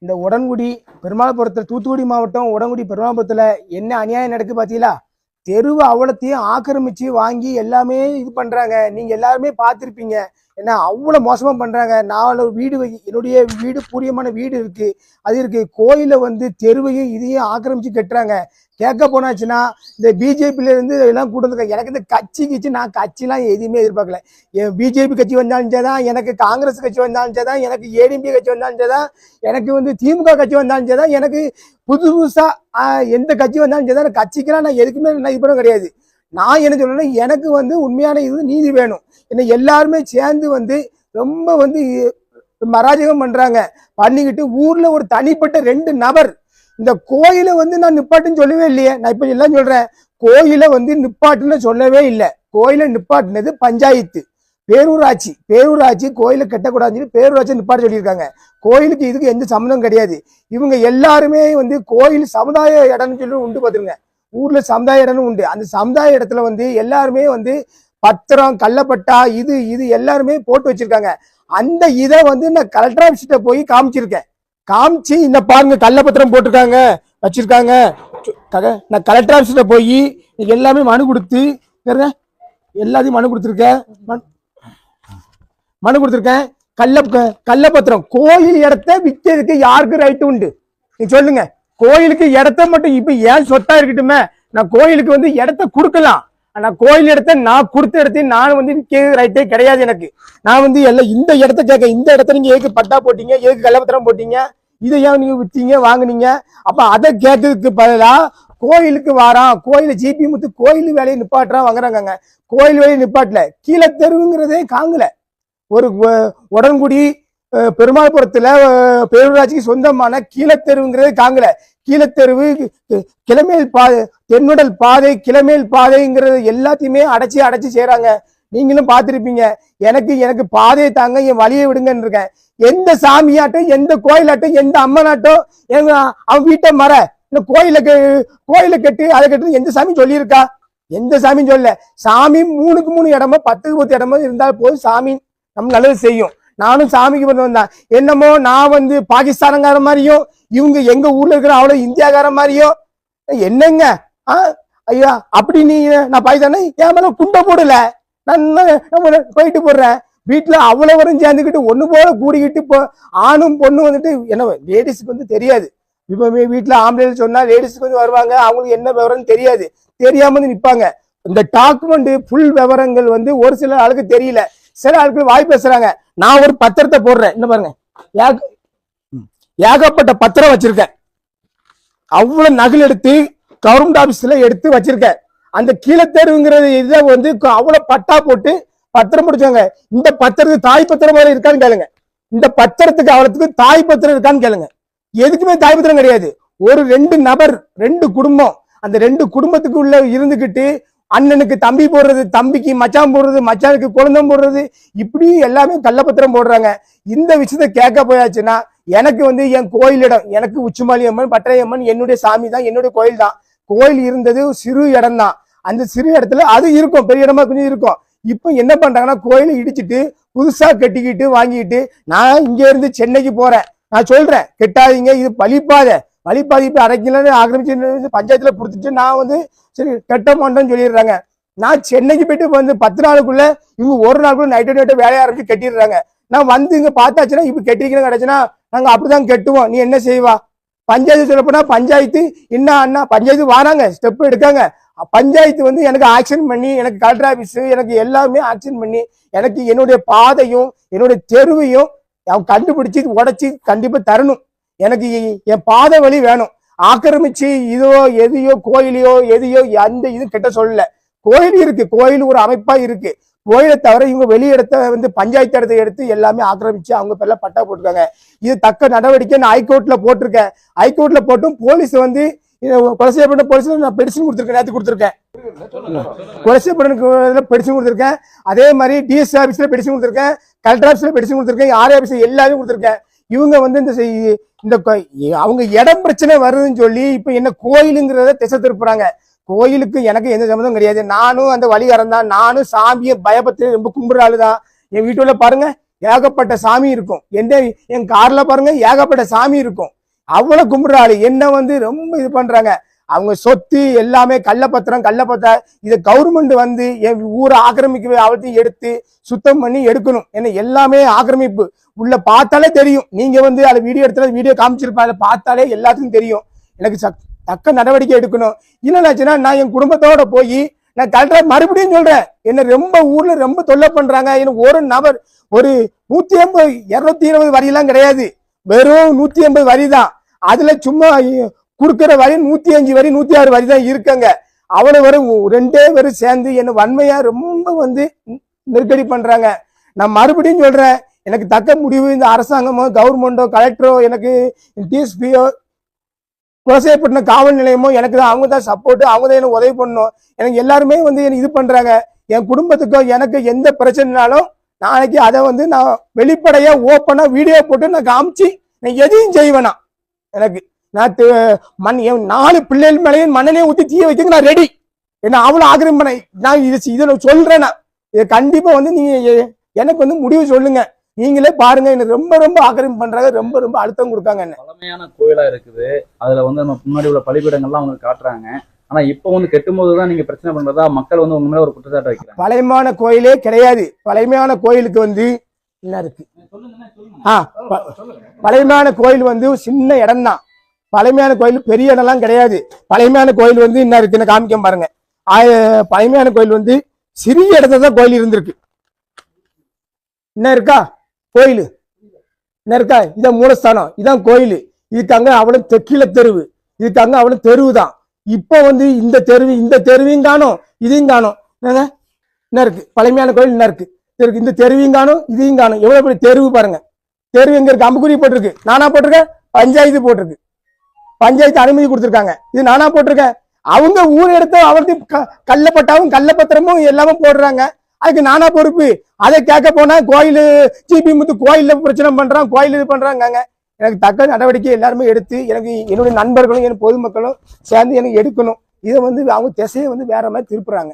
இந்த உடன்குடி பெருமாள்புரத்தில் தூத்துக்குடி மாவட்டம் உடன்குடி பெருமாள்புரத்தில் என்ன அநியாயம் நடக்கு பார்த்தீங்களா? தெருவு அவ்வளோத்தையும் ஆக்கிரமிச்சு வாங்கி எல்லாமே இது பண்ணுறாங்க. நீங்கள் எல்லாருமே பார்த்துருப்பீங்க. ஏன்னா அவ்வளோ மோசமாக பண்ணுறாங்க. நான் வீடு என்னுடைய வீடு பூரியமான வீடு இருக்குது, அது இருக்குது. கோயிலை வந்து தெருவையும் இதையும் ஆக்கிரமிச்சு கட்டுறாங்க. கேட்க போனாச்சுன்னா இந்த பிஜேபியிலேருந்து எல்லாம் கூட்டு வந்துருக்காங்க. எனக்கு இந்த கட்சி நான் கட்சிலாம் எதுவுமே எதிர்பார்க்கல. பிஜேபி கட்சி வந்தாலும் தான், எனக்கு காங்கிரஸ் கட்சி வந்தாலும் தான், எனக்கு ஏடிஎம்பி கட்சி வந்தாலும் தான், எனக்கு வந்து திமுக கட்சி வந்தாலும் தான், எனக்கு புதுசாக எந்த கட்சி வந்தாலும் தான், கட்சிக்கெல்லாம் நான் எதுக்குமே நான் இது பண்ண கிடையாது. நான் என்ன சொல்லணும்னா, எனக்கு வந்து உண்மையான இது நீதி வேணும். ஏன்னா எல்லாருமே சேர்ந்து வந்து ரொம்ப வந்து அராஜகம் பண்றாங்க. பண்ணிக்கிட்டு ஊர்ல ஒரு தனிப்பட்ட 2 நபர் இந்த கோயிலை வந்து நான் நிப்பாட்டுன்னு சொல்லவே இல்லையே. நான் இப்ப எல்லாம் சொல்றேன், கோயிலை வந்து நிப்பாட்டுன்னு சொல்லவே இல்லை. கோயிலை நிப்பாட்டுனது பஞ்சாயத்து, பேரூராட்சி கோயிலை கட்டக்கூடாதுன்னு பேரூராட்சி நிப்பாட்டு சொல்லியிருக்காங்க. கோயிலுக்கு இதுக்கு எந்த சம்மந்தம் கிடையாது. இவங்க எல்லாருமே வந்து கோயில் சமுதாய இடம்னு சொல்லி உண்டு பார்த்துருங்க. ஊர்ல சமுதாய இடம்னு உண்டு. அந்த சமுதாய இடத்துல வந்து எல்லாருமே வந்து பத்திரம் கள்ளப்பட்டா இது எல்லாருமே போட்டு வச்சிருக்காங்க. அந்த இதை வந்து நான் கலெக்டர் ஆஃபீஸ்கிட்ட போய் காமிச்சிருக்கேன். காமிச்சு இந்த பாருங்க கள்ளப்பத்திரம் போட்டிருக்காங்க வச்சிருக்காங்க. நான் கலெக்டர் ஆஃபீஸ்கிட்ட போய் எல்லாமே மனு கொடுத்து எல்லாத்தையும் மனு கொடுத்துருக்கேன். கள்ளப்பத்திரம் கோயில் இடத்த விற்கிறதுக்கு யாருக்கு ரைட்டு உண்டு? நீ சொல்லுங்க. கோயிலுக்கு இடத்த மட்டும் இப்ப ஏன் சொத்தா இருக்கட்டுமே, நான் கோயிலுக்கு வந்து இடத்த கொடுக்கலாம். ஆனா கோயில் இடத்த நான் கொடுத்த இடத்தையும் நான் வந்து விற்கிறது ரைட்டே கிடையாது எனக்கு. நான் வந்து எல்லாம் இந்த இடத்த கேட்க, இந்த இடத்த நீங்க எதுக்கு பட்டா போட்டீங்க, எதுக்கு கள்ளப்பத்திரம் போட்டீங்க, இதை ஏன் நீங்க விற்றீங்க வாங்கினீங்க? அப்ப அதை கேட்கறதுக்கு பதிலா கோயிலுக்கு வாரான், கோயில ஜிபி முத்து கோயில் வேலையை நிப்பாட்டுறான் வாங்குறாங்க. கோயில் வேலையை நிப்பாட்டல, கீழே தெருவுங்கிறதே காங்கல. ஒரு உடன்குடி பெருமாள்புரத்துல பேரூராட்சிக்கு சொந்தமான கீழத்தெருவுங்கிறதே காங்கல. கீழத்தெருவு, கிளமேல் பாதை, தென்னுடல் பாதை, கிளமேல் பாதைங்கிறது எல்லாத்தையுமே அடைச்சி செய்யறாங்க. நீங்களும் பார்த்திருப்பீங்க. எனக்கு பாதையை தாங்க, என் வழியை விடுங்கன்னு இருக்கேன். எந்த சாமியாட்டும், எந்த கோயிலாட்டும், எந்த அம்மனாட்டும் அவன் வீட்டை இந்த கோயிலை கட்டு அதை கட்டு எந்த சாமி சொல்லியிருக்கா? எந்த சாமியும் சொல்லல. சாமி 3க்கு 3 இடமோ 10க்கு 10 இடமோ இருந்தால் போதும், சாமி நம்ம நல்லது செய்யும். நானும் சாமிக்கு வந்தேன். என்னமோ நான் வந்து பாகிஸ்தானங்கார மாதிரியும், இவங்க எங்க ஊர்ல இருக்கிற அவ்வளவு இந்தியாக்கார மாதிரியும் என்னங்க ஐயா அப்படி நீ நான் பாகிஸ்தான என் மேல குண்டை போடல, நான் போயிட்டு போடுறேன். வீட்டுல அவ்வளவரும் சேர்ந்துக்கிட்டு ஒண்ணு போல கூடிக்கிட்டு ஆணும் பொண்ணு வந்துட்டு என்ன லேடிஸுக்கு வந்து தெரியாது. இப்ப வீட்டுல ஆம்பளை சொன்னா லேடிஸுக்கு வந்து வருவாங்க, அவங்களுக்கு என்ன விவரம்னு தெரியாது, தெரியாம வந்து நிப்பாங்க. இந்த டாக்குமெண்ட் ஃபுல் விவரங்கள் வந்து ஒரு சில ஆளுக்கு தெரியல, சில ஆட்கள் வாய் பேசுறாங்க. நான் ஒரு பத்திரத்தை போடுறேன், என்ன பாருங்க, ஏகப்பட்ட பத்திரம் வச்சிருக்கேன். அவ்வளவு நகல் எடுத்து கவர்மெண்ட் ஆபீஸ்ல எடுத்து வச்சிருக்கேன். அந்த கீழத்தெருவுங்கிறது இதை வந்து அவ்வளவு பட்டா போட்டு பத்திரம் முடிச்சாங்க. இந்த பத்திரத்துக்கு தாய் பத்திரம் மாதிரி இருக்கான்னு கேளுங்க. இந்த பத்திரத்துக்கு அவ்வளவுக்கு தாய் பத்திரம் இருக்கான்னு கேளுங்க. எதுக்குமே தாய் பத்திரம் கிடையாது. ஒரு 2 நபர் 2 குடும்பம், அந்த 2 குடும்பத்துக்கு உள்ள இருந்துகிட்டு அண்ணனுக்கு தம்பி போடுறது, தம்பிக்கு மச்சான் போடுறது, மச்சானுக்கு குழந்தை போடுறது, இப்படி எல்லாமே கள்ளப்பத்திரம் போடுறாங்க. இந்த விஷயத்த கேட்க போயாச்சுன்னா எனக்கு வந்து என் கோயிலிடம், எனக்கு உச்சிமாலி அம்மன் பட்டரையம்மன் என்னுடைய சாமி தான், என்னுடைய கோயில் தான். கோயில் இருந்தது சிறு இடம் தான். அந்த சிறு இடத்துல அது இருக்கும், பெரிய இடமா கொஞ்சம் இருக்கும். இப்போ என்ன பண்றாங்கன்னா கோயிலை இடிச்சிட்டு புதுசா கட்டிக்கிட்டு வாங்கிட்டு, நான் இங்க இருந்து சென்னைக்கு போறேன். நான் சொல்றேன் கெட்டாதீங்க, இது பழிப்பாதை இப்ப அரைக்கலன்னு ஆக்கிரமிச்சு பஞ்சாயத்துல கொடுத்துட்டு நான் வந்து சரி கட்ட மாட்டோம்னு சொல்லிடுறாங்க. நான் சென்னைக்கு போயிட்டு வந்து 10 நாளுக்குள்ள இவங்க ஒரு நாளுக்குள்ள நைட்டு வேலையை ஆரம்பிச்சு கட்டிடுறாங்க. நான் வந்து இங்க பார்த்தாச்சுன்னா இப்ப கெட்டிக்கணும் கிடைச்சுன்னா நாங்க அப்படிதான் கெட்டுவோம். நீ என்ன செய்வா? பஞ்சாயத்து சொல்லப்போனா பஞ்சாயத்து என்ன அண்ணா பஞ்சாயத்து வராங்க, ஸ்டெப் எடுக்காங்க. பஞ்சாயத்து வந்து எனக்கு ஆக்ஷன் பண்ணி, எனக்கு கலெக்டர் ஆபீஸ் எனக்கு எல்லாமே ஆக்ஷன் பண்ணி, எனக்கு என்னுடைய பாதையும் என்னுடைய தெருவையும் அவன் கண்டுபிடிச்சு உடைச்சி கண்டிப்பா தரணும். எனக்கு என் பாதை வழி வேணும். ஆக்கிரமிச்சு எதையோ கோயிலையோ எதையோ அந்த இது கிட்ட சொல்லல. கோயில் இருக்கு, கோயில் ஒரு அமைப்பா இருக்கு. கோயிலை தவிர இவங்க வெளி இடத்த வந்து பஞ்சாயத்து இடத்தை எடுத்து எல்லாமே ஆக்கிரமிச்சு அவங்க பேர்ல பட்டா போட்டிருக்காங்க. இது தக்க நடவடிக்கை நான் ஹைகோர்ட்ல போட்டிருக்கேன். ஹைகோர்ட்ல போட்டும் போலீஸ் வந்து கொலை செய்யப்பட்ட போலீஸ் நான் பெடிஷன் கொடுத்துருக்கேன், நேற்று கொடுத்துருக்கேன். கொலை செய்யப்பட்ட பெடிஷன் கொடுத்துருக்கேன். அதே மாதிரி டிஎஸ்சி ஆபீஸ்ல பெடிஷன் கொடுத்துருக்கேன், கலெக்டர் ஆபீஸ்ல பெடிஷன் கொடுத்துருக்கேன், ஆர்ஐ ஆபீஸ் எல்லாமே கொடுத்துருக்கேன். இவங்க வந்து இந்த அவங்க இடம் பிரச்சனை வருதுன்னு சொல்லி இப்ப என்ன கோயிலுங்கிறத திசை திருப்புறாங்க. கோயிலுக்கு எனக்கு எந்த சம்மந்தம் கிடையாது. நானும் அந்த வழிகாரன் தான். நானும் சாமியை பயபத்து ரொம்ப கும்பிடுற ஆளுதான். என் வீட்டுல பாருங்க ஏகப்பட்ட சாமி இருக்கும். என் கார்ல பாருங்க ஏகப்பட்ட சாமி இருக்கும். அவ்வளவு கும்பிடுறாள். என்ன வந்து ரொம்ப இது பண்றாங்க. அவங்க சொத்து எல்லாமே கள்ளப்பத்திரம் இதை கவர்மெண்ட் வந்து என் ஊரை ஆக்கிரமிக்க அவத்தையும் எடுத்து சுத்தம் பண்ணி எடுக்கணும். ஏன்னா எல்லாமே ஆக்கிரமிப்பு உள்ள பார்த்தாலே தெரியும். நீங்க வந்து அதை வீடியோ எடுத்தாலும் வீடியோ காமிச்சிருப்பா, அதை பார்த்தாலே எல்லாத்துக்கும் தெரியும். எனக்கு தக்க நடவடிக்கை எடுக்கணும். இல்லைன்னாச்சுன்னா நான் என் குடும்பத்தோட போய் நான் கலெக்டர் மறுபடியும் சொல்றேன். என்ன ரொம்ப ஊர்ல ரொம்ப தொல்லை பண்றாங்க. எனக்கு ஒரு நபர் ஒரு 180 220 வரியெல்லாம் கிடையாது, வெறும் 180 வரி தான். அதுல சும்மா கொடுக்கிற வரி 105 வரி 106 வரி தான் இருக்குங்க. அவனை வரும் 2 பேரும் சேர்ந்து என்ன வன்மையா ரொம்ப வந்து நெருக்கடி பண்றாங்க. நான் மறுபடியும் சொல்றேன், எனக்கு தக்க முடிவு இந்த அரசாங்கமோ கவர்மெண்டோ கலெக்டரோ எனக்கு டிஎஸ்பியோ குலசேப்பட்டினம் காவல் நிலையமோ எனக்கு தான், அவங்க தான் சப்போர்ட், அவங்க தான் எனக்கு உதவி பண்ணணும். எனக்கு எல்லாருமே வந்து எனக்கு இது பண்றாங்க. என் குடும்பத்துக்கோ எனக்கு எந்த பிரச்சனைனாலும் நாளைக்கு அதை வந்து நான் வெளிப்படையா ஓப்பனா வீடியோ போட்டு நான் காமிச்சு நான் எதையும் செய்வேனா. எனக்கு நான் என் 4 பிள்ளைகள் மேலேயும் மண்ணனே ஊற்றி தீய வைக்க நான் ரெடி. என்ன அவ்வளவு ஆக்கிரமம் பண்ண நான் இதை சொல்றேன்னா இதை கண்டிப்பா வந்து நீங்க எனக்கு வந்து முடிவு சொல்லுங்க. நீங்களே பாருங்க, எனக்கு ரொம்ப ரொம்ப ஆக்கிரமிப்பு பண்றாங்க, ரொம்ப ரொம்ப அழுத்தம் கொடுக்காங்க. என்ன பழமையான கோயிலா இருக்குது, அதுல வந்து நம்ம முன்னாடி உள்ள பலிபீடங்கள்லாம் அவங்க காட்டுறாங்க. ஆனா இப்ப வந்து கெட்டும் போதுதான் நீங்க பிரச்சனை பண்றதா மக்கள் வந்து உங்க மேல ஒரு குற்றச்சாட்டு வைக்கிறாங்க. பழையமான கோயிலே கிடையாது. பழையமான கோயிலுக்கு வந்து என்ன இருக்கு? பழையமான கோயில் வந்து சின்ன இடம் தான். பழைமையான கோயில் பெரிய இடம்லாம் கிடையாது. பழைமையான கோயில் வந்து என்ன இருக்குன்னு காமிக்க பாருங்க. பழைமையான கோயில் வந்து சிறிய இடத்துல தான் கோயில் இருந்திருக்கு. என்ன இருக்கா கோயில்? என்ன இருக்கா? இதான் மூலஸ்தானம், இதான் கோயில். இதுக்காங்க அவ்வளவு கீழே தெருவு, இதுக்காங்க அவ்வளவு தெருவு தான். இப்ப வந்து இந்த தெருவையும் காணும், இதையும் காணும். என்ன இருக்கு? பழமையான கோயில் என்ன இருக்கு? இந்த தெருவையும் காணும், இதையும் காணும். எவ்வளவு பெரிய தெருவு பாருங்க. தெருவு எங்க இருக்கு? அம்புக்குறி போட்டிருக்கு, நானா போட்டிருக்கேன். பஞ்சாயத்து போட்டிருக்கு, பஞ்சாயத்து அனுமதி கொடுத்துருக்காங்க. இது நானா போட்டிருக்கேன். அவங்க ஊர் எடுத்த அவர்த்தையும் கள்ளப்பட்டாவும் கள்ளப்பத்திரமும் எல்லாமே போடுறாங்க. அதுக்கு நானா பொறுப்பு? அதை கேட்க போனா கோயில் ஜிபி முத்து கோயில்ல பிரச்சனை பண்றான், கோயில் இது பண்றாங்க. எனக்கு தக்க நடவடிக்கை எல்லாருமே எடுத்து எனக்கு என்னுடைய நண்பர்களும் என் பொதுமக்களும் சேர்ந்து எனக்கு எடுக்கணும். இதை வந்து அவங்க திசையை வந்து வேற மாதிரி திருப்புறாங்க.